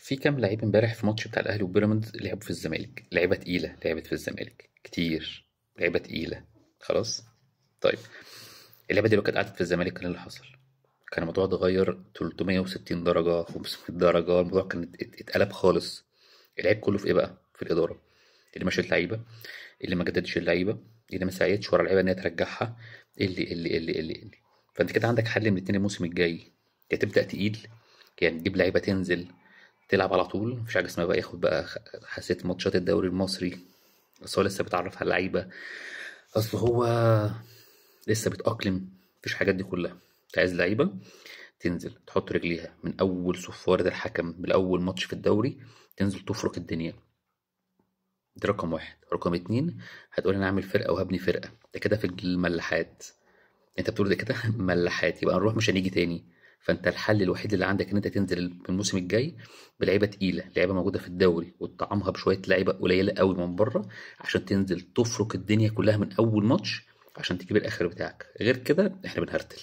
في كام لعيب امبارح في ماتش بتاع الاهلي وبيراميدز لعبوا في الزمالك، لعيبه تقيله لعبت في الزمالك كتير، لعيبه تقيله. خلاص. طيب، اللعبه دي لو كانت قعدت في الزمالك كان إيه اللي حصل؟ كان الموضوع اتغير 360 درجه، 500 درجه، الموضوع كان اتقلب خالص. العيب كله في ايه بقى؟ في الاداره اللي مشت اللعيبه، اللي ما جددش اللعيبه، اللي ما سعيتش ورا اللعيبه ان هي ترجعها، اللي. فانت كده عندك حل من اتنين الموسم الجاي: يا تبدا تقيل، يعني تجيب لعيبه تنزل تلعب على طول، مفيش حاجه اسمها بقى ياخد بقى حسيت ماتشات الدوري المصري، بس هو لسه بيتعرف على اللعيبه، اصل هو لسه بيتاقلم، مفيش الحاجات دي كلها. انت عايز لعيبه تنزل تحط رجليها من اول صفارة الحكم من اول ماتش في الدوري، تنزل تفرق الدنيا. دي رقم واحد. رقم اتنين، هتقول انا اعمل فرقه وهبني فرقه، ده كده في الملاحات. انت بتقول ده كده ملاحات، يبقى نروح مش هنيجي تاني. فانت الحل الوحيد اللي عندك ان انت تنزل الموسم الجاي بلعيبه تقيله، لعيبه موجوده في الدوري، وتطعمها بشويه لعيبه قليله قوي من بره، عشان تنزل تفرك الدنيا كلها من اول ماتش، عشان تجيب الاخر بتاعك. غير كده احنا بنهرتل.